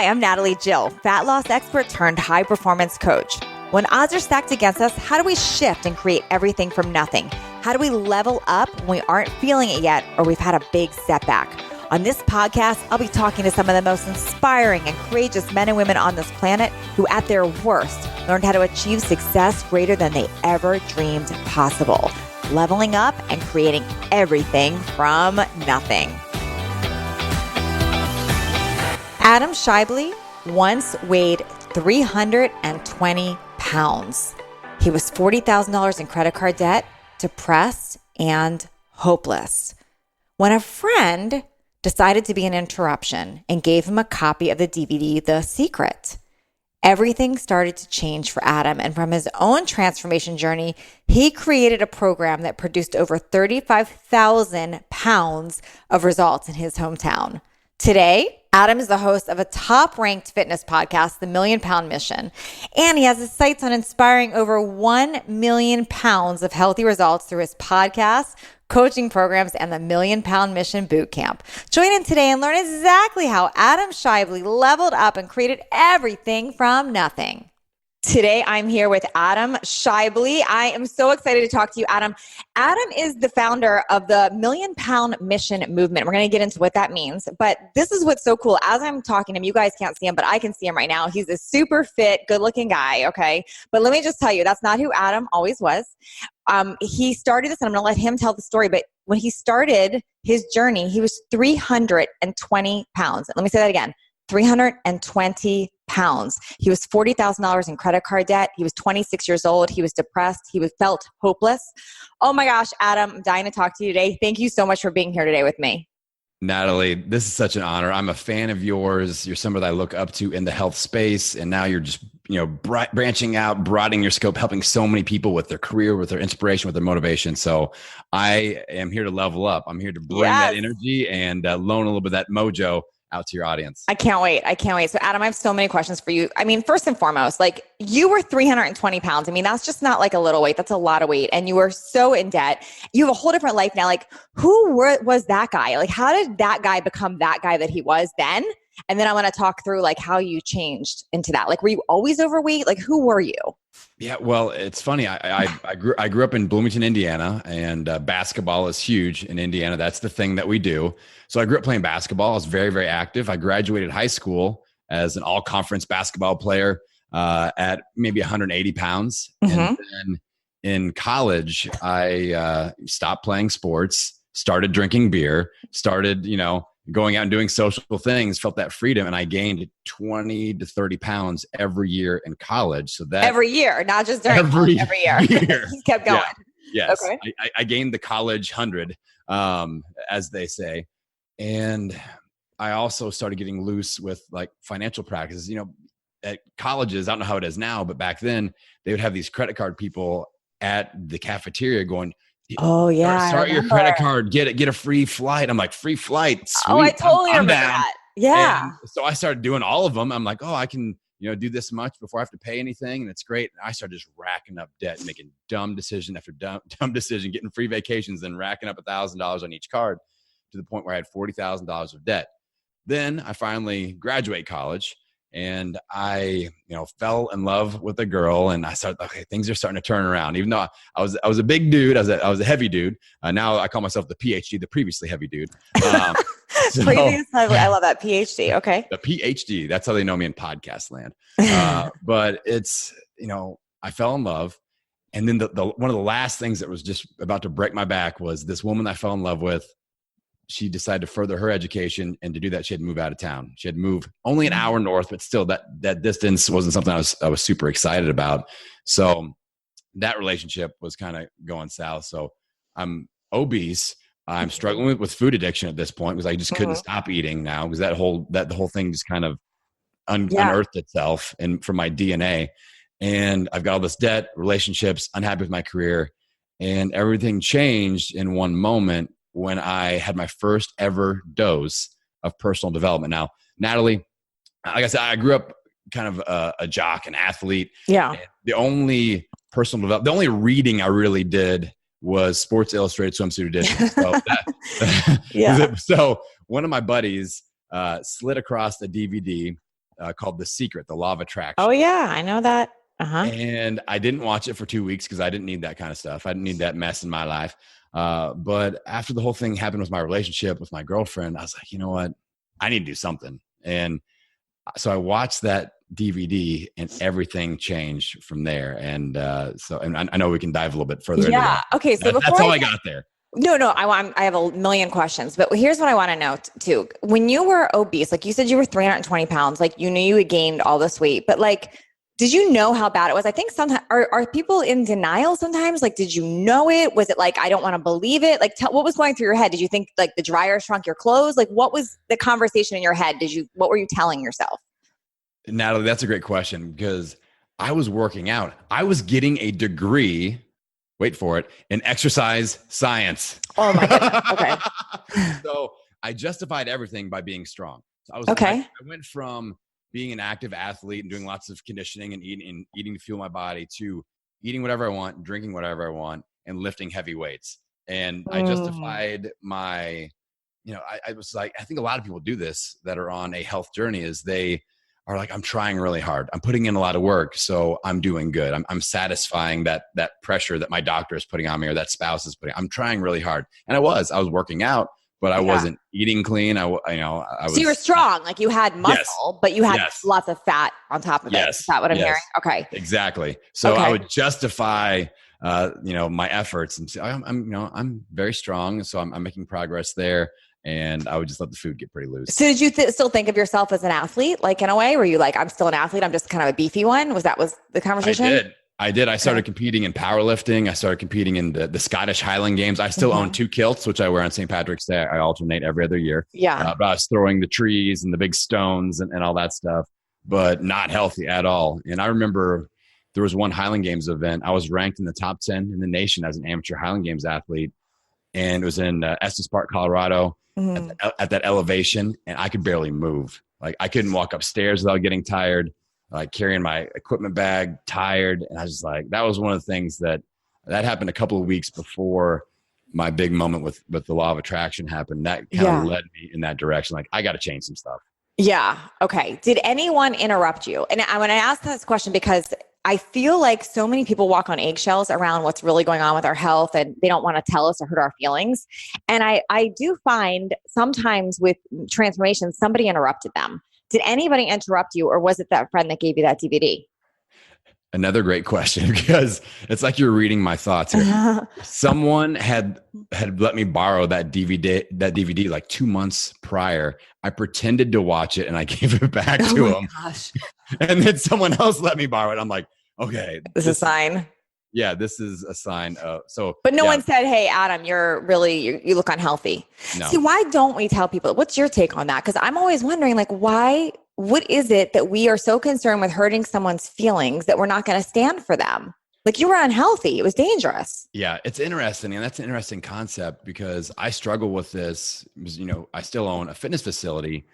Hi, I'm Natalie Jill, fat loss expert turned high performance coach. When odds are stacked against us, how do we shift and create everything from nothing? How do we level up when we aren't feeling it yet or we've had a big setback? On this podcast, I'll be talking to some of the most inspiring and courageous men and women on this planet who at their worst learned how to achieve success greater than they ever dreamed possible, leveling up and creating everything from nothing. Adam Schaeuble once weighed 320 pounds. He was $40,000 in credit card debt, depressed, and hopeless. When a friend decided to be an interruption and gave him a copy of the DVD, The Secret, everything started to change for Adam. And from his own transformation journey, he created a program that produced over 35,000 pounds of results in his hometown. Today, Adam is the host of a top-ranked fitness podcast, The Million Pound Mission, and he has his sights on inspiring over 1 million pounds of healthy results through his podcast, coaching programs, and the Million Pound Mission Bootcamp. Join in today and learn exactly how Adam Schaeuble leveled up and created everything from nothing. Today, I'm here with Adam Schaeuble. I am so excited to talk to you, Adam. Adam is the founder of the Million Pound Mission movement. We're going to get into what that means, but this is what's so cool. As I'm talking to him, you guys can't see him, but I can see him right now. He's a super fit, good-looking guy, okay? But let me just tell you, that's not who Adam always was. He started this, and I'm going to let him tell the story, but when he started his journey, he was 320 pounds. Let me say that again. 320 pounds. He was $40,000 in credit card debt. He was 26 years old. He was depressed. He felt hopeless. Oh my gosh, Adam, I'm dying to talk to you today. Thank you so much for being here today with me. Natalie, this is such an honor. I'm a fan of yours. You're somebody I look up to in the health space. And now you're just, branching out, broadening your scope, helping so many people with their career, with their inspiration, with their motivation. So I am here to level up. I'm here to bring that energy and loan a little bit of that mojo out to your audience. I can't wait. So Adam, I have so many questions for you. I mean, first and foremost, like you were 320 pounds. I mean, that's just not like a little weight. That's a lot of weight. And you were so in debt. You have a whole different life now. Like was that guy? Like how did that guy become that guy that he was then? And then I want to talk through like how you changed into that. Like, were you always overweight? Like, who were you? Yeah, well, it's funny. I grew up in Bloomington, Indiana, and basketball is huge in Indiana. That's the thing that we do. So I grew up playing basketball. I was very, very active. I graduated high school as an all-conference basketball player at maybe 180 pounds. Mm-hmm. And then in college, I stopped playing sports, started drinking beer, started, going out and doing social things, felt that freedom. And I gained 20 to 30 pounds every year in college. So that every year, not just during every year. Just kept going. Yeah. Yes. Okay. I gained the college 100, as they say. And I also started getting loose with like financial practices, at colleges. I don't know how it is now, but back then they would have these credit card people at the cafeteria going, oh yeah, start your credit card, get a free flight. I'm like, free flight? Sweet. Oh, I totally remember that. Yeah. And so I started doing all of them. I'm like, oh, I can, do this much before I have to pay anything. And it's great. And I started just racking up debt, making dumb decision after dumb decision, getting free vacations, then racking up $1,000 on each card to the point where I had $40,000 of debt. Then I finally graduate college. And I, fell in love with a girl, and I started, okay, things are starting to turn around. Even though I was a big dude, I was a heavy dude. Now I call myself the PhD, the previously heavy dude. I love that PhD. Okay. The PhD, that's how they know me in podcast land. But it's, I fell in love. And then the one of the last things that was just about to break my back was this woman I fell in love with. She decided to further her education, and to do that, she had to move out of town. She had to move only an hour north, but still that distance wasn't something I was super excited about. So that relationship was kind of going south. So I'm obese. I'm struggling with food addiction at this point because I just couldn't stop eating now because the whole thing just kind of unearthed itself and from my DNA. And I've got all this debt, relationships, unhappy with my career, and everything changed in one moment when I had my first ever dose of personal development. Now, Natalie, like I said, I grew up kind of a jock, an athlete. Yeah. The only the only reading I really did was Sports Illustrated Swimsuit Edition. So, so one of my buddies slid across the DVD called The Secret, The Law of Oh Attraction. yeah, I know that. And I didn't watch it for 2 weeks because I didn't need that kind of stuff. I didn't need that mess in my life. But after the whole thing happened with my relationship with my girlfriend, I was like, you know what? I need to do something. And so I watched that DVD and everything changed from there. And and I know we can dive a little bit further into that. Okay. So that's all I got there. No, I have a million questions, but here's what I want to know too. When you were obese, like you said, you were 320 pounds, like you knew you had gained all this weight, but like, did you know how bad it was? I think sometimes are people in denial sometimes? Like, did you know it? Was it like, I don't want to believe it? Like, what was going through your head? Did you think like the dryer shrunk your clothes? Like, what was the conversation in your head? What were you telling yourself? Natalie, that's a great question because I was working out. I was getting a degree, wait for it, in exercise science. Oh my goodness. Okay. So I justified everything by being strong. So I went from being an active athlete and doing lots of conditioning and eating to fuel my body to eating whatever I want, drinking whatever I want, and lifting heavy weights. And I justified my, I was like, I think a lot of people do this that are on a health journey is they are like, I'm trying really hard. I'm putting in a lot of work. So I'm doing good. I'm satisfying that pressure that my doctor is putting on me or that spouse is putting. I'm trying really hard. And I was working out, but I wasn't eating clean. I was. So you were strong, like you had muscle, but you had lots of fat on top of it. Is that what I'm hearing? Okay. Exactly. So I would justify, my efforts and say, I'm very strong. So I'm making progress there. And I would just let the food get pretty loose. So did you still think of yourself as an athlete? Like in a way, were you like, I'm still an athlete. I'm just kind of a beefy one. Was the conversation? I did. I started competing in powerlifting. I started competing in the Scottish Highland Games. I still own 2 kilts, which I wear on St. Patrick's Day. I alternate every other year. Yeah. But I was throwing the trees and the big stones and all that stuff, but not healthy at all. And I remember there was one Highland Games event. I was ranked in the top 10 in the nation as an amateur Highland Games athlete. And it was in Estes Park, Colorado. At that elevation, and I could barely move. Like I couldn't walk upstairs without getting tired, like carrying my equipment bag, tired. And I was just like, that was one of the things that happened a couple of weeks before my big moment with the law of attraction happened. That kind of led me in that direction. Like I got to change some stuff. Yeah. Okay. Did anyone interrupt you? And I want to ask this question because I feel like so many people walk on eggshells around what's really going on with our health and they don't want to tell us or hurt our feelings. And I do find sometimes with transformation, somebody interrupted them. Did anybody interrupt you or was it that friend that gave you that DVD? Another great question because it's like you're reading my thoughts here. Someone had let me borrow that DVD like 2 months prior. I pretended to watch it and I gave it back to him. Gosh. And then someone else let me borrow it. I'm like, okay. This is a sign. Yeah, this is a sign. But no one said, hey, Adam, you look unhealthy. No. See, why don't we tell people? What's your take on that? Because I'm always wondering, like, what is it that we are so concerned with hurting someone's feelings that we're not going to stand for them? Like you were unhealthy. It was dangerous. Yeah, it's interesting. And that's an interesting concept because I struggle with this. I still own a fitness facility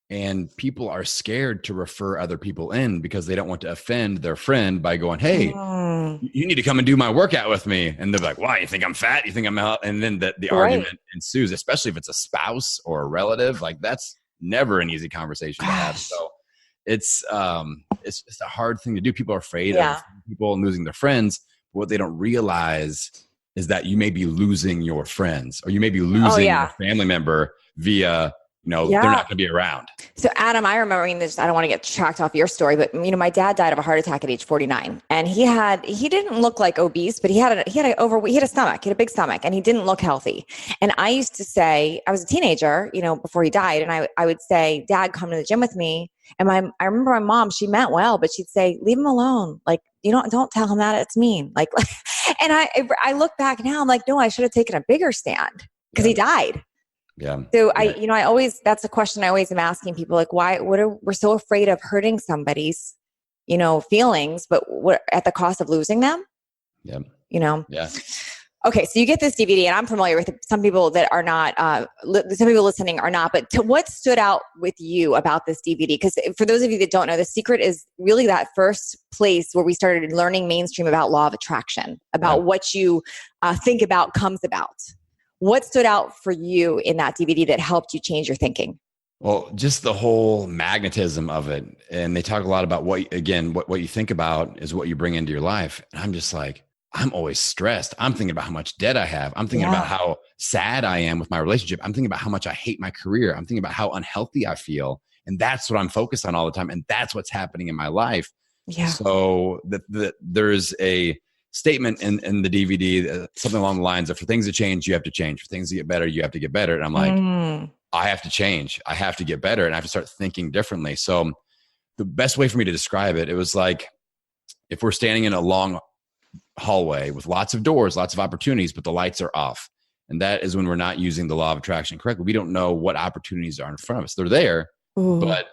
and people are scared to refer other people in because they don't want to offend their friend by going, hey, you need to come and do my workout with me. And they're like, why? You think I'm fat? You think I'm out? And then the argument ensues, especially if it's a spouse or a relative. Like that's never an easy conversation to have. So it's a hard thing to do. People are afraid of people losing their friends. But what they don't realize is that you may be losing your friends or you may be losing your family member via they're not going to be around. So Adam, I remember this, I don't want to get tracked off your story, but my dad died of a heart attack at age 49 and he didn't look like obese, but he had a stomach, he had a big stomach and he didn't look healthy. And I used to say, I was a teenager, before he died. And I would say, Dad, come to the gym with me. And I remember my mom, she meant well, but she'd say, leave him alone. Like, don't tell him that, it's mean. Like, and I look back now, I'm like, no, I should have taken a bigger stand because he died. Yeah. So that's a question I always am asking people, like, we're so afraid of hurting somebody's, feelings, but what at the cost of losing them? Yeah. Yeah. Okay. So you get this DVD and I'm familiar with it. Some people that are not, some people listening are not, but what stood out with you about this DVD? Because for those of you that don't know, The Secret is really that first place where we started learning mainstream about law of attraction, about what you think about comes about. What stood out for you in that DVD that helped you change your thinking? Well, just the whole magnetism of it. And they talk a lot about what you think about is what you bring into your life. And I'm just like, I'm always stressed. I'm thinking about how much debt I have. I'm thinking about how sad I am with my relationship. I'm thinking about how much I hate my career. I'm thinking about how unhealthy I feel. And that's what I'm focused on all the time. And that's what's happening in my life. Yeah. So there's a statement in the DVD, something along the lines of, for things to change, you have to change. For things to get better, you have to get better. And I'm like, I have to change. I have to get better, and I have to start thinking differently. So the best way for me to describe it, it was like if we're standing in a long hallway with lots of doors, lots of opportunities, but the lights are off. And that is when we're not using the law of attraction correctly. We don't know what opportunities are in front of us. They're there, but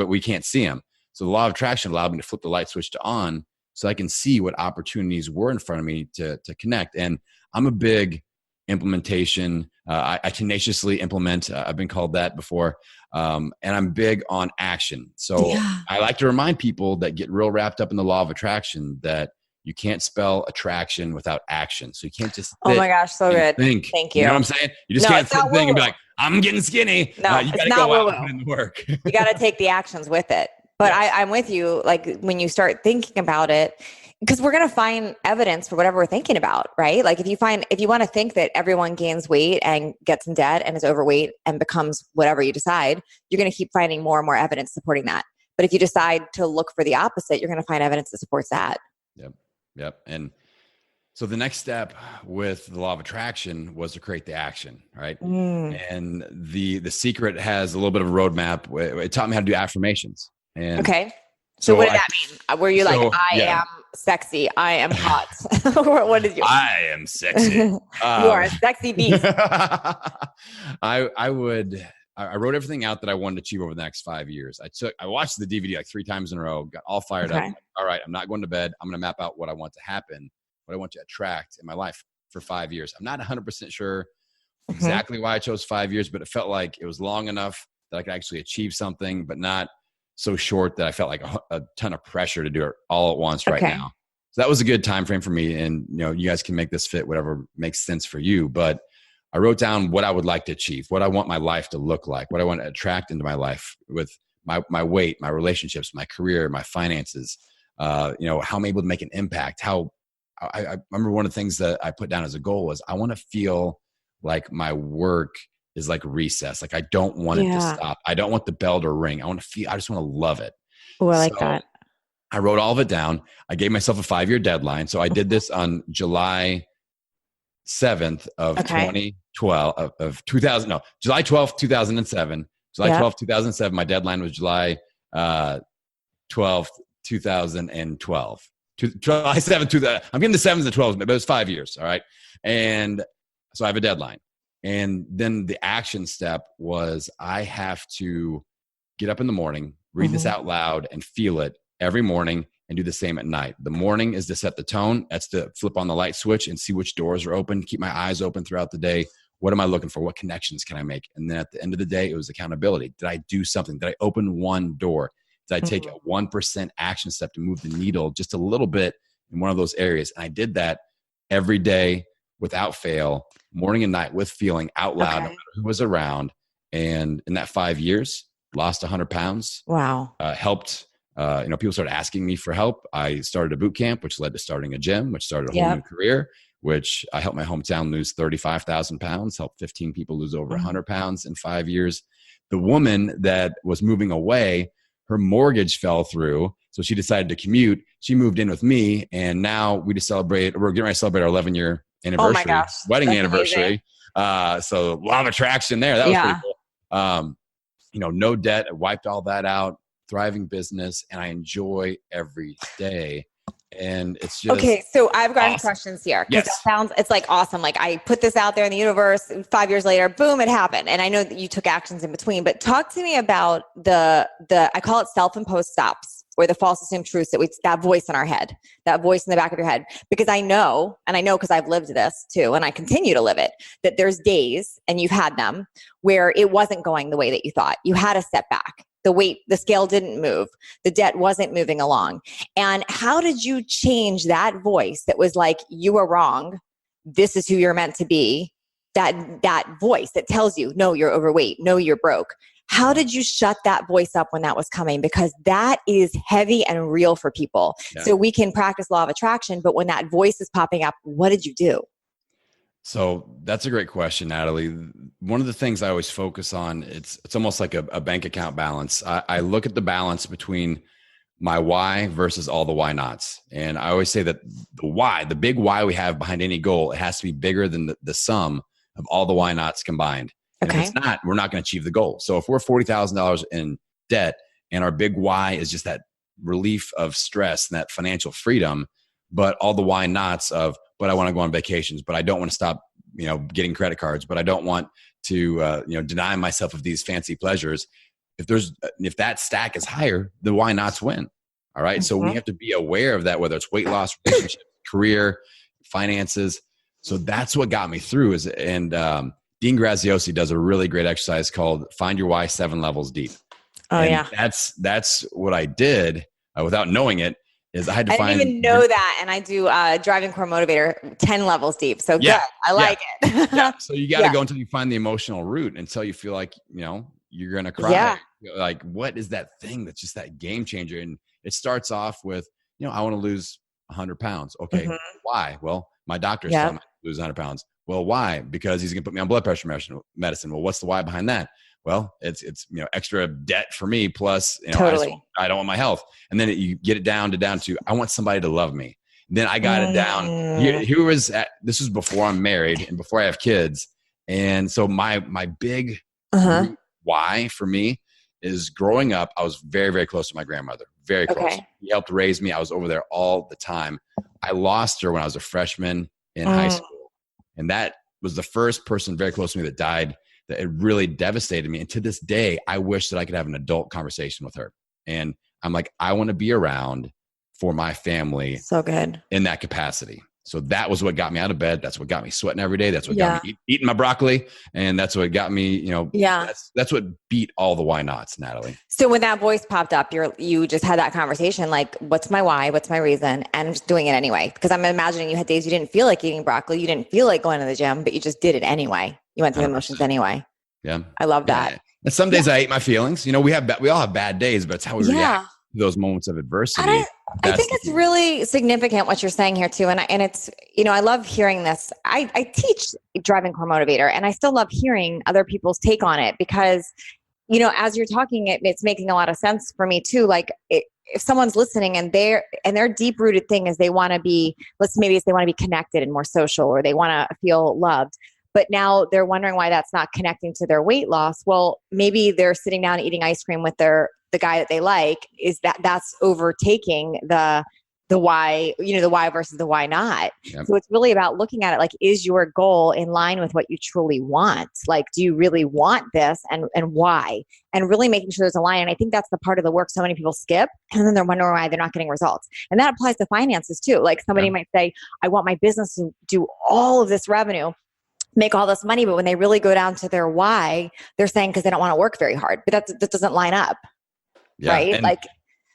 we can't see them. So the law of attraction allowed me to flip the light switch to on so I can see what opportunities were in front of me to connect. And I'm a big implementation. I tenaciously implement. I've been called that before. And I'm big on action. So I like to remind people that get real wrapped up in the law of attraction that you can't spell attraction without action. So you can't just oh my gosh, so good. Think. Thank you. You know what I'm saying? You just can't think and be like, I'm getting skinny. No, you it's got to not go out and put in the work. You got to take the actions with it. But I'm with you. Like when you start thinking about it, because we're going to find evidence for whatever we're thinking about, right? Like if you want to think that everyone gains weight and gets in debt and is overweight and becomes whatever you decide, you're going to keep finding more and more evidence supporting that. But if you decide to look for the opposite, you're going to find evidence that supports that. Yep. And so the next step with the law of attraction was to create the action, right? And the secret has a little bit of a roadmap. It taught me how to do affirmations. And okay. So what did that mean? Were you I am sexy. I am hot. What did you? I am sexy. You are a sexy beast. I wrote everything out that I wanted to achieve over the next 5 years. I watched the DVD like 3 times in a row, got all fired up. Like, all right, I'm not going to bed. I'm going to map out what I want to happen, what I want to attract in my life for 5 years. I'm not 100% sure exactly why I chose 5 years, but it felt like it was long enough that I could actually achieve something, but not so short that I felt like a ton of pressure to do it all at once right now. So that was a good time frame for me. And you guys can make this fit whatever makes sense for you. But I wrote down what I would like to achieve, what I want my life to look like, what I want to attract into my life with my weight, my relationships, my career, my finances, how I'm able to make an impact. How I remember one of the things that I put down as a goal was I want to feel like my work is like recess. Like I don't want it to stop. I don't want the bell to ring. I just want to love it. Oh, I like that. I wrote all of it down. I gave myself a 5-year deadline. So I did this on July 7th of 2012 of 2000. No, July 12th, 2007. July 12th, 2007. My deadline was July 12th, 2012. July 7th, I'm getting the 7s and 12s, but it was 5 years. All right. And so I have a deadline. And then the action step was I have to get up in the morning, read this out loud and feel it every morning and do the same at night. The morning is to set the tone. That's to flip on the light switch and see which doors are open, keep my eyes open throughout the day. What am I looking for? What connections can I make? And then at the end of the day, it was accountability. Did I do something? Did I open one door? Did I take a 1% action step to move the needle just a little bit in one of those areas? And I did that every day without fail, morning and night with feeling out loud, no matter who was around. And in that 5 years, lost 100 pounds. Wow. Helped, people started asking me for help. I started a boot camp, which led to starting a gym, which started a whole new career, which I helped my hometown lose 35,000 pounds, helped 15 people lose over 100 pounds in 5 years. The woman that was moving away, her mortgage fell through. So she decided to commute. She moved in with me. And now we're getting ready to celebrate our 11-year anniversary, oh my gosh, wedding anniversary. So law of attraction there. That was pretty cool. No debt. I wiped all that out, thriving business, and I enjoy every day. And it's just okay. So I've got questions here. Yes. It's like awesome. Like I put this out there in the universe, 5 years later, boom, it happened. And I know that you took actions in between, but talk to me about I call it self-imposed stops or the false assumed truths that voice in our head, that voice in the back of your head. Because I know because I've lived this too, and I continue to live it, that there's days, and you've had them, where it wasn't going the way that you thought. You had a setback. The scale didn't move. The debt wasn't moving along. And how did you change that voice that was like, you were wrong. This is who you're meant to be. That voice that tells you, no, you're overweight. No, you're broke. How did you shut that voice up when that was coming? Because that is heavy and real for people. Yeah. So we can practice law of attraction, but when that voice is popping up, what did you do? So that's a great question, Natalie. One of the things I always focus on, it's almost like a bank account balance. I look at the balance between my why versus all the why nots. And I always say that the why, the big why we have behind any goal, it has to be bigger than the sum of all the why nots combined. And if it's not, we're not going to achieve the goal. So if we're $40,000 in debt and our big why is just that relief of stress and that financial freedom, but all the why nots of, but I want to go on vacations, but I don't want to stop, getting credit cards, but I don't want to, deny myself of these fancy pleasures. If that stack is higher, the why nots win. All right. So we have to be aware of that, whether it's weight loss, relationship, career, finances. So that's what got me through Dean Graziosi does a really great exercise called Find Your Why 7 Levels Deep. Oh, and yeah. That's what I did without knowing it. Is I had to find. I didn't even know that. And I do Driving Core Motivator 10 levels deep. So good. I like it. Yeah. So you got to go until you find the emotional root, until you feel like, you're going to cry. Yeah. Like, what is that thing that's just that game changer? And it starts off with, I want to lose 100 pounds. Okay. Why? Well, my doctor's telling me to lose 100 pounds. Well, why? Because he's going to put me on blood pressure medicine. Well, what's the why behind that? Well, it's extra debt for me. Plus, I don't want my health. And then you get it down to, I want somebody to love me. Then I got it down. This was before I'm married and before I have kids. And so my big why for me is growing up, I was very, very close to my grandmother. Very close. Okay. She helped raise me. I was over there all the time. I lost her when I was a freshman in high school. And that was the first person very close to me that died, that it really devastated me. And to this day, I wish that I could have an adult conversation with her. And I'm like, I want to be around for my family. So good. In that capacity. So that was what got me out of bed. That's what got me sweating every day. That's what got me eating my broccoli. And that's what got me, that's what beat all the why nots, Natalie. So when that voice popped up, you just had that conversation, like, what's my why? What's my reason? And I'm just doing it anyway. Because I'm imagining you had days you didn't feel like eating broccoli. You didn't feel like going to the gym, but you just did it anyway. You went through the motions anyway. Yeah. I love that. Yeah. And some days I ate my feelings. We all have bad days, but it's how we react to those moments of adversity. I think it's really significant what you're saying here too. And it's, I love hearing this. I teach Driving Core Motivator, and I still love hearing other people's take on it because, as you're talking, it's making a lot of sense for me too. Like if someone's listening and their deep rooted thing is they want to be, maybe they want to be connected and more social, or they want to feel loved. But now they're wondering why that's not connecting to their weight loss. Well, maybe they're sitting down eating ice cream with the guy that they like. Is that's overtaking the why, the why versus the why not. Yep. So it's really about looking at it like, is your goal in line with what you truly want? Like, do you really want this and why? And really making sure there's a line. And I think that's the part of the work so many people skip. And then they're wondering why they're not getting results. And that applies to finances too. Like somebody might say, I want my business to do all of this revenue, make all this money. But when they really go down to their why, they're saying because they don't want to work very hard. But that doesn't line up. Yeah, right?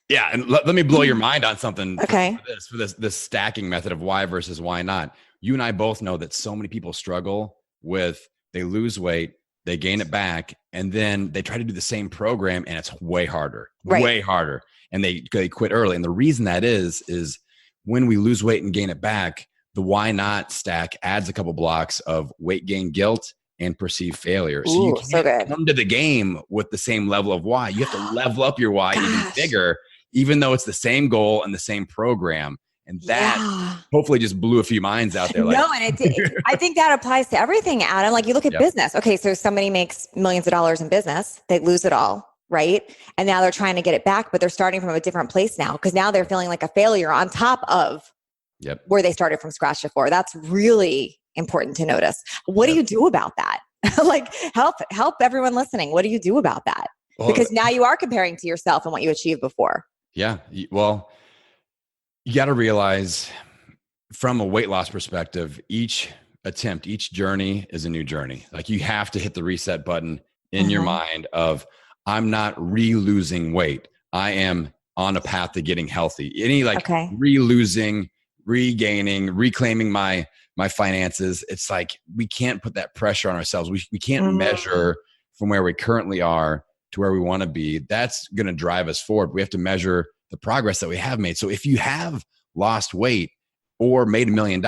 And let me blow your mind on something. Okay. For this stacking method of why versus why not. You and I both know that so many people struggle with, they lose weight, they gain it back, and then they try to do the same program and it's way harder, way harder. And they quit early. And the reason that is when we lose weight and gain it back, the why not stack adds a couple blocks of weight gain guilt and perceived failure. So you can't come to the game with the same level of why. You have to level up your why even bigger, even though it's the same goal and the same program. And that hopefully just blew a few minds out there. I think that applies to everything, Adam. Like you look at business. Okay, so somebody makes millions of dollars in business. They lose it all, right? And now they're trying to get it back, but they're starting from a different place now because now they're feeling like a failure on top of where they started from scratch before. That's really important to notice. What do you do about that? Like help everyone listening. What do you do about that? Well, because now you are comparing to yourself and what you achieved before. Yeah. Well, you got to realize from a weight loss perspective, each attempt, each journey is a new journey. Like you have to hit the reset button in your mind of, I'm not re-losing weight. I am on a path to getting healthy. Any re-losing, regaining, reclaiming my finances. It's like, we can't put that pressure on ourselves. We can't measure from where we currently are to where we want to be, that's going to drive us forward. We have to measure the progress that we have made. So if you have lost weight or made $1 million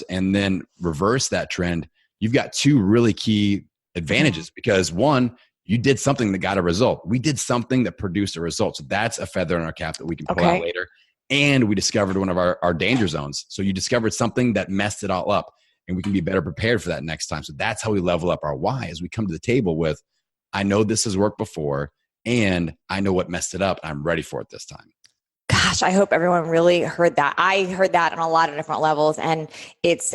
and then reverse that trend, you've got two really key advantages because one, you did something that got a result. We did something that produced a result. So that's a feather in our cap that we can pull out later. And we discovered one of our danger zones. So you discovered something that messed it all up, and we can be better prepared for that next time. So that's how we level up our why, as we come to the table with, I know this has worked before and I know what messed it up. I'm ready for it this time. Gosh, I hope everyone really heard that. I heard that on a lot of different levels, and it's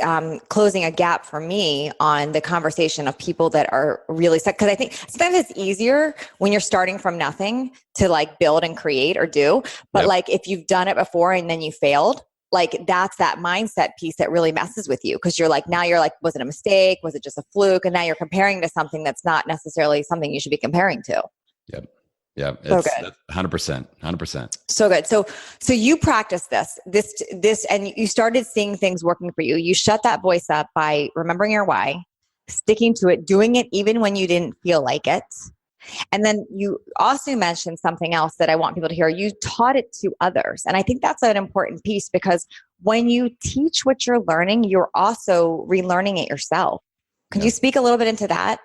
closing a gap for me on the conversation of people that are really stuck. Because I think sometimes it's easier when you're starting from nothing to like build and create or do. But like if you've done it before and then you failed, like that's that mindset piece that really messes with you. Because you're like, now you're like, was it a mistake? Was it just a fluke? And now you're comparing to something that's not necessarily something you should be comparing to. Yep. Yeah, so it's good. 100%. So good. So you practice this, and you started seeing things working for you. You shut that voice up by remembering your why, sticking to it, doing it even when you didn't feel like it. And then you also mentioned something else that I want people to hear. You taught it to others. And I think that's an important piece, because when you teach what you're learning, you're also relearning it yourself. Could you speak a little bit into that?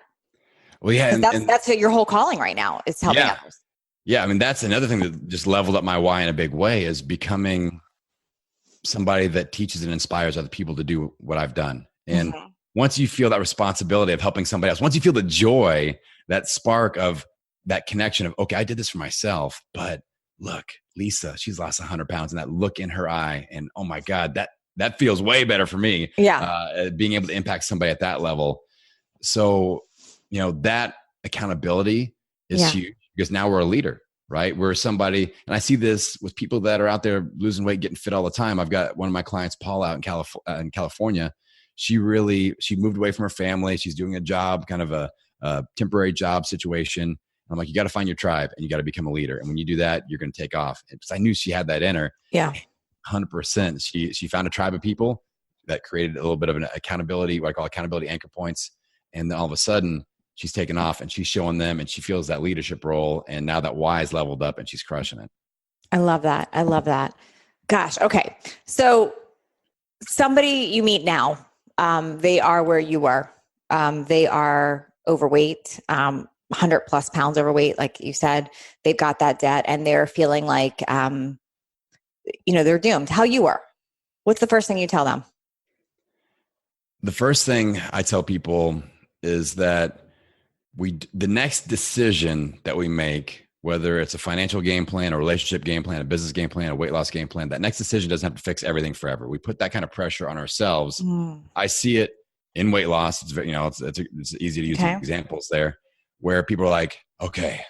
Well, yeah. That's what your whole calling right now is, helping others. Yeah. I mean, that's another thing that just leveled up my why in a big way, is becoming somebody that teaches and inspires other people to do what I've done. And once you feel that responsibility of helping somebody else, once you feel the joy, that spark of that connection of, okay, I did this for myself, but look, Lisa, she's lost 100 pounds, and that look in her eye, and oh my God, that feels way better for me. Being able to impact somebody at that level. So, that accountability is huge, because now we're a leader, right? We're somebody, and I see this with people that are out there losing weight, getting fit all the time. I've got one of my clients, Paul, out in California. She moved away from her family. She's doing a job, kind of a temporary job situation. I'm like, you got to find your tribe and you got to become a leader. And when you do that, you're going to take off. Because I knew she had that in her. Yeah. 100%. She found a tribe of people that created a little bit of an accountability, what I call accountability anchor points. And then all of a sudden she's taken off and she's showing them, and she feels that leadership role. And now that why is leveled up and she's crushing it. I love that. Gosh. Okay. So somebody you meet now, they are where you were. They are overweight, 100 plus pounds overweight. Like you said, they've got that debt and they're feeling like, they're doomed. How you are. What's the first thing you tell them? The first thing I tell people is that the next decision that we make, whether it's a financial game plan, a relationship game plan, a business game plan, a weight loss game plan, that next decision doesn't have to fix everything forever. We put that kind of pressure on ourselves. I see it in weight loss. It's easy to use examples there, where people are like, okay,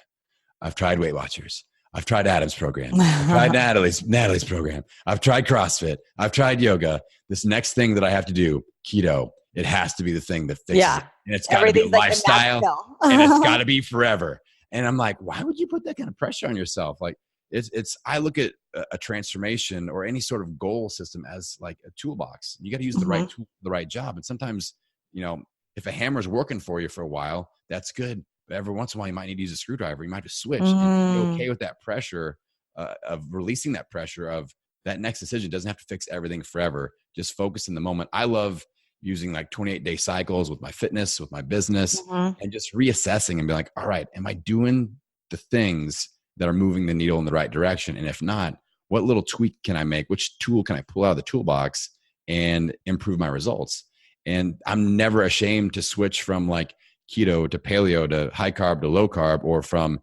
I've tried Weight Watchers. I've tried Adam's program. I've tried Natalie's program. I've tried CrossFit. I've tried yoga. This next thing that I have to do, keto, it has to be the thing that fixes it. And it's got to be a lifestyle and it's got to be forever. And I'm like, why would you put that kind of pressure on yourself? Like I look at a transformation or any sort of goal system as like a toolbox. You got to use the right tool, the right job. And sometimes, if a hammer's working for you for a while, that's good. But every once in a while, you might need to use a screwdriver. You might have to switch and be okay with that pressure of releasing that pressure of that next decision. Doesn't have to fix everything forever. Just focus in the moment. I love using like 28-day cycles with my fitness, with my business, and just reassessing and be like, all right, am I doing the things that are moving the needle in the right direction? And if not, what little tweak can I make? Which tool can I pull out of the toolbox and improve my results? And I'm never ashamed to switch from like keto to paleo to high carb to low carb, or from,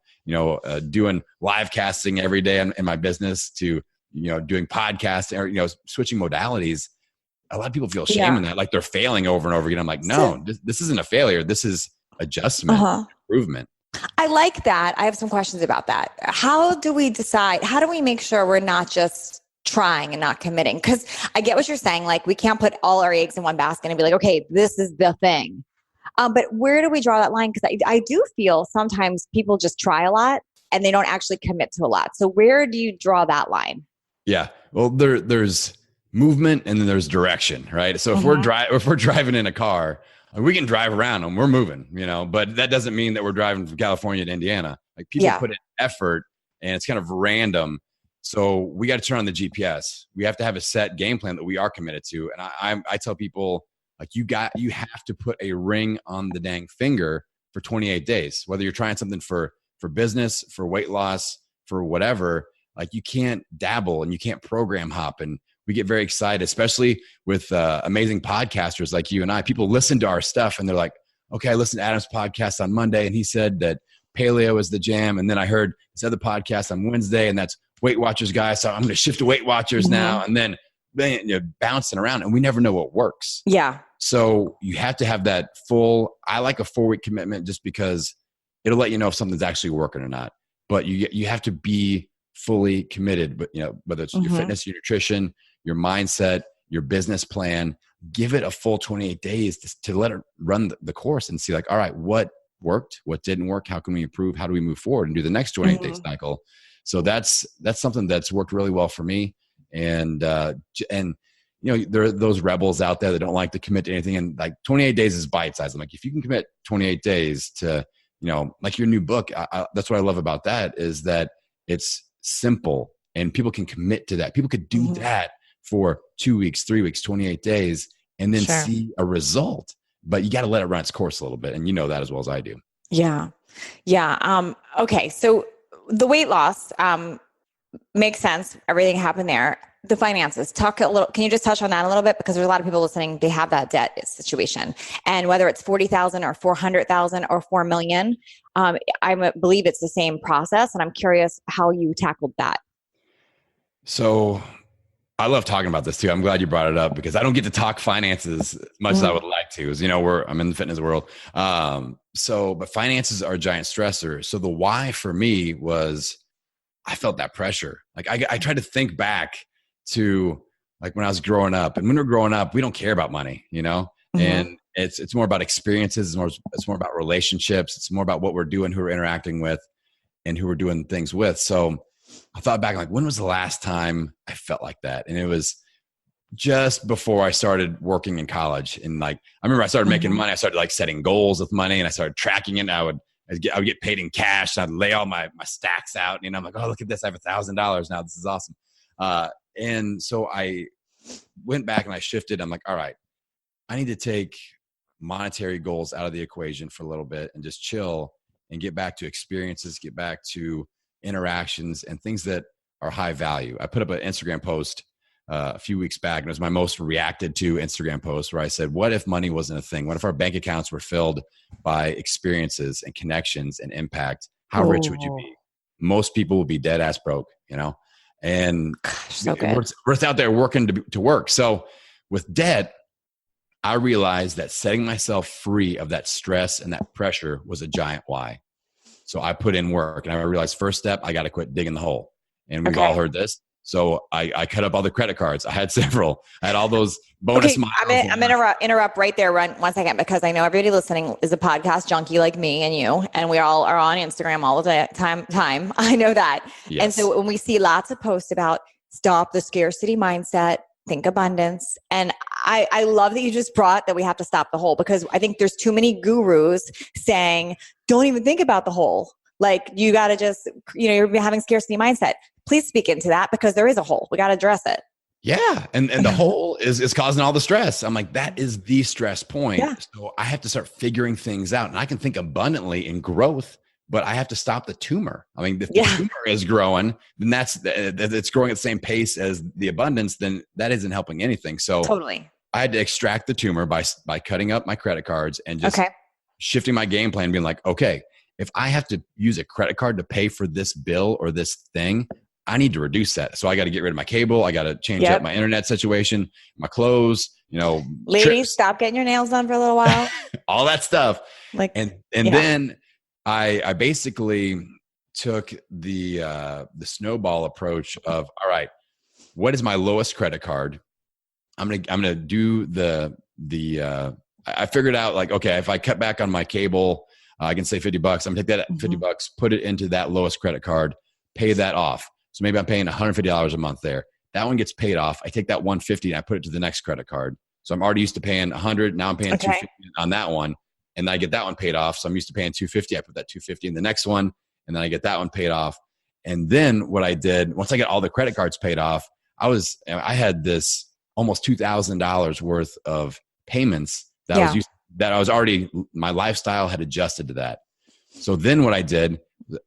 doing live casting every day in my business to, doing podcasting, or, switching modalities. A lot of people feel shame in that, like they're failing over and over again. I'm like, no, this isn't a failure. This is adjustment, improvement. I like that. I have some questions about that. How do we decide? How do we make sure we're not just trying and not committing? Because I get what you're saying. Like, we can't put all our eggs in one basket and be like, okay, this is the thing. But where do we draw that line? Because I do feel sometimes people just try a lot and they don't actually commit to a lot. So where do you draw that line? Yeah. Well, there's movement and then there's direction, right? So if we're driving in a car, We can drive around and we're moving, but that doesn't mean that we're driving from California to Indiana. Like people put in effort and it's kind of random. So we got to turn on the GPS. We have to have a set game plan that we are committed to. And I tell people, like, you have to put a ring on the dang finger for 28 days, whether you're trying something for business, for weight loss, for whatever. Like, you can't dabble and you can't program hop. And we get very excited, especially with amazing podcasters like you and I. People listen to our stuff and they're like, okay, I listened to Adam's podcast on Monday and he said that paleo is the jam. And then I heard this other podcast on Wednesday and that's Weight Watchers guy. So I'm going to shift to Weight Watchers now. And then bouncing around, and we never know what works. Yeah. So you have to have that I like a 4-week commitment just because it'll let you know if something's actually working or not. But you have to be fully committed, but whether it's your fitness, your nutrition, your mindset, your business plan, give it a full 28 days to let it run the course and see, like, all right, what worked, what didn't work, how can we improve, how do we move forward and do the next 28-day cycle. So that's something that's worked really well for me. And there are those rebels out there that don't like to commit to anything. And like 28 days is bite size. I'm like, if you can commit 28 days to, like your new book, that's what I love about that, is that it's simple and people can commit to that. People could do that for 2 weeks, 3 weeks, 28 days, and then see a result. But you got to let it run its course a little bit. And you know that as well as I do. Yeah. Yeah. Okay. So the weight loss, makes sense. Everything happened there. The finances, can you just touch on that a little bit? Because there's a lot of people listening, they have that debt situation. And whether it's 40,000 or 400,000 or 4 million, I believe it's the same process. And I'm curious how you tackled that. So I love talking about this too. I'm glad you brought it up because I don't get to talk finances as much as I would like to, as I'm in the fitness world. But finances are a giant stressor. So the why for me was, I felt that pressure. Like I tried to think back to like when I was growing up, and when we're growing up, we don't care about money, and it's more about experiences. It's more about relationships. It's more about what we're doing, who we're interacting with, and who we're doing things with. So I thought back, like, when was the last time I felt like that? And it was just before I started working in college. And like, I remember I started making money. I started like setting goals with money and I started tracking it. And I would get paid in cash. And I'd lay all my stacks out. And I'm like, oh, look at this. I have $1,000 now. This is awesome. And so I went back and I shifted. I'm like, all right, I need to take monetary goals out of the equation for a little bit and just chill and get back to experiences, get back to interactions and things that are high value. I put up an Instagram post a few weeks back, and it was my most reacted to Instagram post, where I said, what if money wasn't a thing? What if our bank accounts were filled by experiences and connections and impact? How rich would you be? Most people would be dead ass broke, and so good. We're out there working to work. So with debt, I realized that setting myself free of that stress and that pressure was a giant why. So I put in work, and I realized, first step, I got to quit digging the hole. And we've all heard this. So I cut up all the credit cards. I had several. I had all those bonus miles. I'm going to interrupt right there 1 second, because I know everybody listening is a podcast junkie like me and you, and we all are on Instagram all the time. I know that. Yes. And so when we see lots of posts about stop the scarcity mindset, think abundance. And I love that you just brought that we have to stop the hole, because I think there's too many gurus saying, don't even think about the hole. Like, you got to just, you're having scarcity mindset. Please speak into that, because there is a hole. We got to address it. Yeah. And the hole is causing all the stress. I'm like, that is the stress point. Yeah. So I have to start figuring things out, and I can think abundantly in growth, but I have to stop the tumor. I mean, if the tumor is growing, then it's growing at the same pace as the abundance, then that isn't helping anything. So totally, I had to extract the tumor by cutting up my credit cards and just shifting my game plan, being like, okay, if I have to use a credit card to pay for this bill or this thing, I need to reduce that. So I got to get rid of my cable. I got to change up my internet situation, my clothes, ladies, trips. Stop getting your nails done for a little while. All that stuff. And then I basically took the snowball approach of, all right, what is my lowest credit card? I'm gonna do I figured out, like, okay, if I cut back on my cable, I can save $50. I'm gonna take that $50, put it into that lowest credit card, pay that off. So maybe I'm paying $150 a month there. That one gets paid off. I take that $150 and I put it to the next credit card. So I'm already used to paying 100. Now I'm paying Okay. 250 on that one. And then I get that one paid off. So I'm used to paying 250. I put that 250 in the next one, and then I get that one paid off. And then what I did, once I got all the credit cards paid off, I had this almost $2,000 worth of payments that I was already, my lifestyle had adjusted to that. So then what I did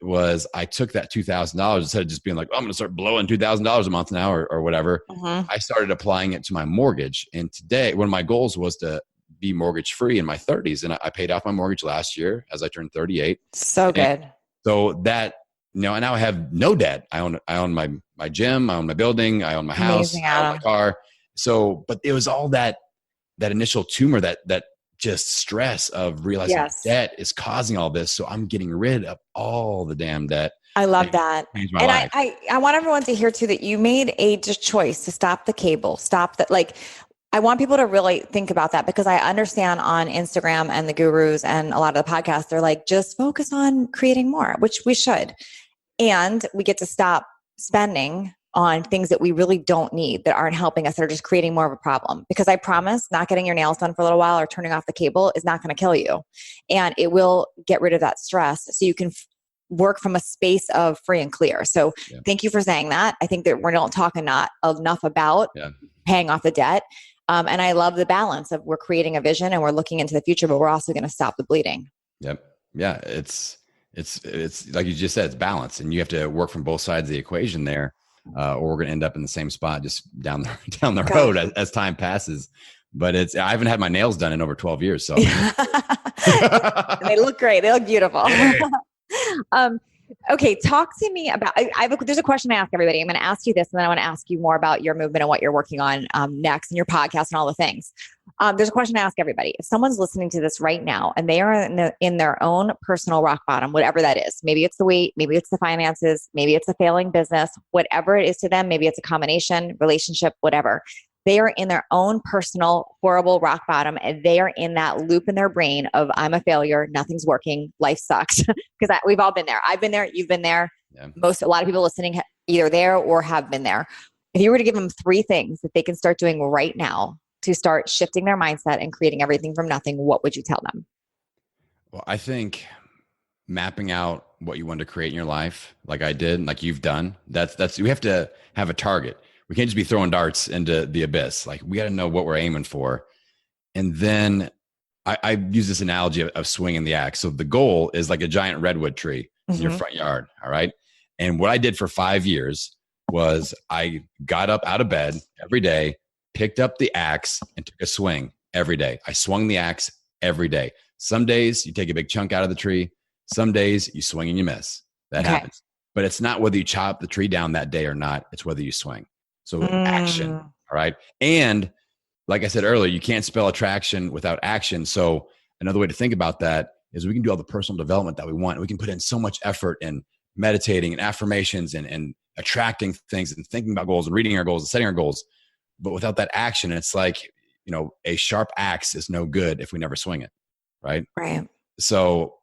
was I took that $2,000 instead of just being like, oh, I'm going to start blowing $2,000 a month now or whatever. I started applying it to my mortgage. And today, one of my goals was to be mortgage free in my 30s. And I paid off my mortgage last year as I turned 38. So good. So that, now I have no debt. I own my gym, I own my building, I own my house, Amazing, I own my car. So, but it was all that initial tumor, that just stress of realizing debt is causing all this. So I'm getting rid of all the damn debt. I love that. Changed my And life. I want everyone to hear too, that you made a choice to stop the cable, stop that. Like, I want people to really think about that, because I understand on Instagram and the gurus and a lot of the podcasts, they're like, just focus on creating more, which we should. And we get to stop spending on things that we really don't need, that aren't helping us, that are just creating more of a problem. Because I promise, not getting your nails done for a little while or turning off the cable is not going to kill you. And it will get rid of that stress so you can work from a space of free and clear. So thank you for saying that. I think that we don't talk enough about paying off the debt. And I love the balance of, we're creating a vision and we're looking into the future, but we're also going to stop the bleeding. Yep. Yeah. It's like you just said, it's balance, and you have to work from both sides of the equation there, or we're going to end up in the same spot just down the road as time passes. But I haven't had my nails done in over 12 years. So they look great. They look beautiful. Okay. Talk to me about, there's a question I ask everybody. I'm going to ask you this, and then I want to ask you more about your movement and what you're working on next, and your podcast and all the things. There's a question I ask everybody. If someone's listening to this right now and they are in their own personal rock bottom, whatever that is, maybe it's the weight, maybe it's the finances, maybe it's a failing business, whatever it is to them, maybe it's a combination, relationship, whatever. They are in their own personal, horrible rock bottom, and they are in that loop in their brain of, I'm a failure, nothing's working, life sucks. Because we've all been there. I've been there. You've been there. Yeah. A lot of people listening either there or have been there. If you were to give them 3 things that they can start doing right now to start shifting their mindset and creating everything from nothing, what would you tell them? Well, I think mapping out what you want to create in your life, like I did, like you've done, we have to have a target. We can't just be throwing darts into the abyss. Like, we got to know what we're aiming for. And then I use this analogy of swinging the axe. So the goal is like a giant redwood tree in your front yard. All right. And what I did for 5 years was I got up out of bed every day, picked up the axe, and took a swing every day. I swung the axe every day. Some days you take a big chunk out of the tree. Some days you swing and you miss. That happens. But it's not whether you chop the tree down that day or not. It's whether you swing. So action. All right. And like I said earlier, you can't spell attraction without action. So another way to think about that is we can do all the personal development that we want. We can put in so much effort in meditating and affirmations and attracting things and thinking about goals and reading our goals and setting our goals. But without that action, it's like, a sharp axe is no good if we never swing it. Right. Right. So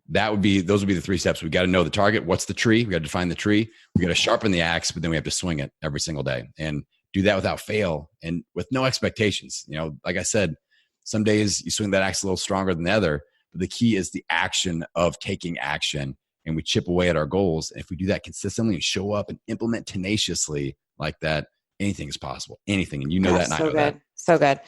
those would be the 3 steps. We got to know the target. What's the tree? We got to define the tree. We got to sharpen the axe, but then we have to swing it every single day and do that without fail and with no expectations. Like I said, some days you swing that axe a little stronger than the other, but the key is the action of taking action, and we chip away at our goals. And if we do that consistently and show up and implement tenaciously like that, anything is possible. Anything. And that. And I know that. So good.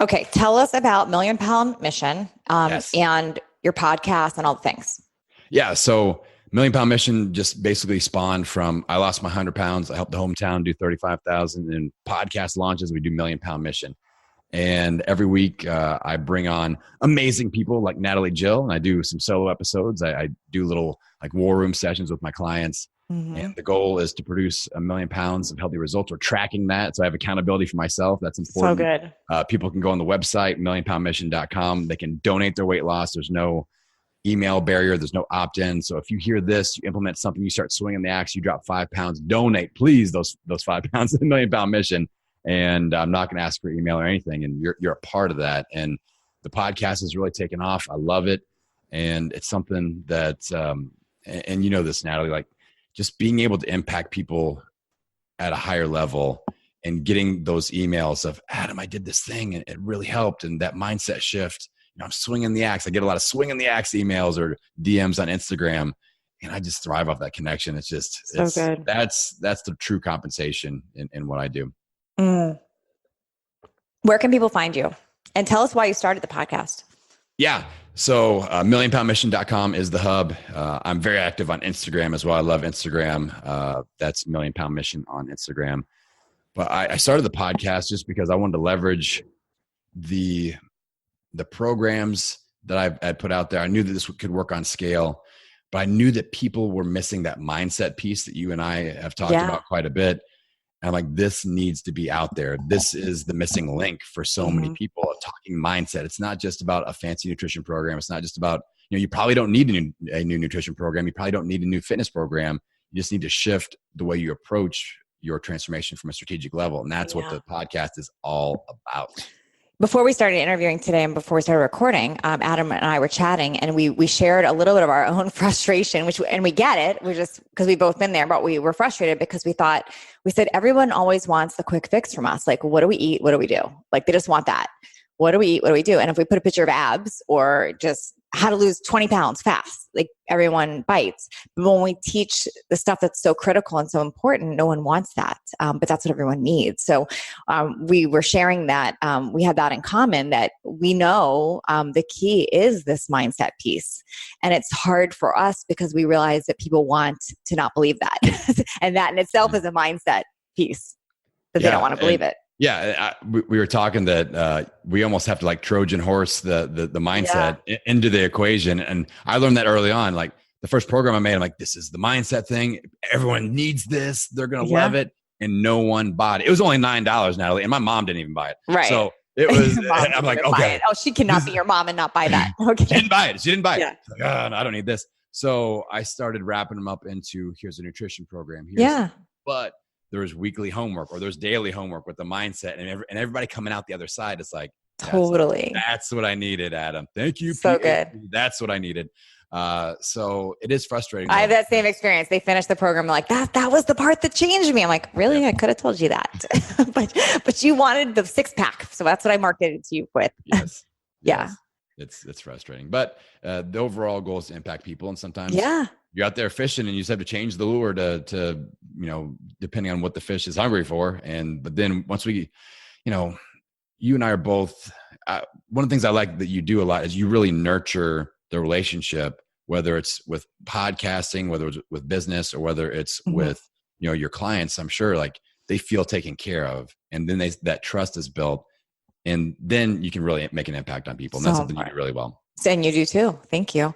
Okay. Tell us about Million Pound Mission and your podcast and all the things. Yeah. So Million Pound Mission just basically spawned from, I lost my 100 pounds. I helped the hometown do 35,000, and podcast launches. We do Million Pound Mission. And every week I bring on amazing people like Natalie Jill, and I do some solo episodes. I do little like war room sessions with my clients. And the goal is to produce 1 million pounds of healthy results. We're tracking that. So I have accountability for myself. That's important. So good. People can go on the website, millionpoundmission.com. They can donate their weight loss. There's no email barrier. There's no opt-in. So if you hear this, you implement something, you start swinging the axe, you drop 5 pounds, donate, please, those 5 pounds to the Million Pound Mission. And I'm not going to ask for email or anything. And you're a part of that. And the podcast has really taken off. I love it. And it's something that, and this, Natalie, like just being able to impact people at a higher level and getting those emails of, Adam, I did this thing and it really helped. And that mindset shift, I'm swinging the axe. I get a lot of swinging the axe emails or DMs on Instagram, and I just thrive off that connection. It's just, good. That's the true compensation in what I do. Where can people find you? And tell us why you started the podcast. Yeah. So millionpoundmission.com is the hub. I'm very active on Instagram as well. I love Instagram. That's Million Pound Mission on Instagram. But I started the podcast just because I wanted to leverage the programs that I put out there. I knew that this could work on scale, but I knew that people were missing that mindset piece that you and I have talked about quite a bit. And I'm like, this needs to be out there. This is the missing link for so many people talking mindset. It's not just about a fancy nutrition program. It's not just about, you probably don't need a new nutrition program. You probably don't need a new fitness program. You just need to shift the way you approach your transformation from a strategic level. And that's what the podcast is all about. Before we started interviewing today and before we started recording, Adam and I were chatting, and we shared a little bit of our own frustration, and we get it. We're just, because we've both been there, but we were frustrated because we said, everyone always wants the quick fix from us. Like, what do we eat? What do we do? Like, they just want that. What do we eat? What do we do? And if we put a picture of abs or just how to lose 20 pounds fast, like, everyone bites. But when we teach the stuff that's so critical and so important, no one wants that. But that's what everyone needs. So we were sharing that we had that in common, that we know the key is this mindset piece. And it's hard for us because we realize that people want to not believe that. And that in itself is a mindset piece, that they don't want to believe it. Yeah, we were talking that we almost have to like Trojan horse the mindset into the equation. And I learned that early on. Like, the first program I made, I'm like, this is the mindset thing. Everyone needs this. They're going to love it. And no one bought it. It was only $9, Natalie. And my mom didn't even buy it. Right. So it was, I'm like, okay. Oh, she cannot be your mom and not buy that. Okay. She didn't buy it. Like, oh, no, I don't need this. So I started wrapping them up into, here's a nutrition program. But there's weekly homework or there's daily homework with the mindset, and everybody coming out the other side. It's like, totally. That's what I needed, Adam. Thank you. So good. That's what I needed. So it is frustrating. I have that same experience. They finished the program like that was the part that changed me. I'm like, really? I could have told you that, but you wanted the 6-pack. So that's what I marketed to you with. Yes. Yeah. It's frustrating, but the overall goal is to impact people. And sometimes you're out there fishing and you just have to change the lure to depending on what the fish is hungry for. But then once we, you and I are both, one of the things I like that you do a lot is you really nurture the relationship, whether it's with podcasting, whether it's with business, or whether it's with, your clients. I'm sure like they feel taken care of, and then that trust is built. And then you can really make an impact on people. And that's something you do really well. And you do too. Thank you.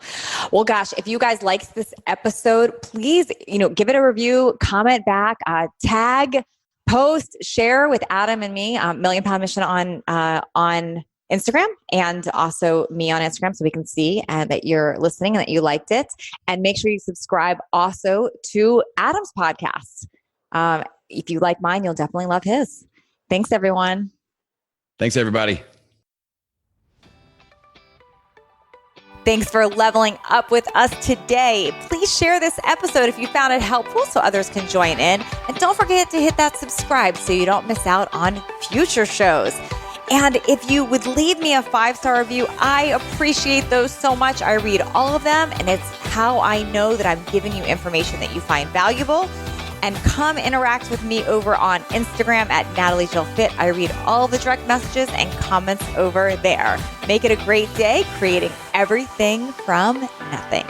Well, gosh, if you guys liked this episode, please, give it a review, comment back, tag, post, share with Adam and me, Million Pound Mission on Instagram, and also me on Instagram, so we can see that you're listening and that you liked it. And make sure you subscribe also to Adam's podcast. If you like mine, you'll definitely love his. Thanks, everyone. Thanks, everybody. Thanks for leveling up with us today. Please share this episode if you found it helpful so others can join in. And don't forget to hit that subscribe so you don't miss out on future shows. And if you would leave me a 5-star review, I appreciate those so much. I read all of them, and it's how I know that I'm giving you information that you find valuable. And come interact with me over on Instagram at NatalieJillFit. I read all the direct messages and comments over there. Make it a great day, creating everything from nothing.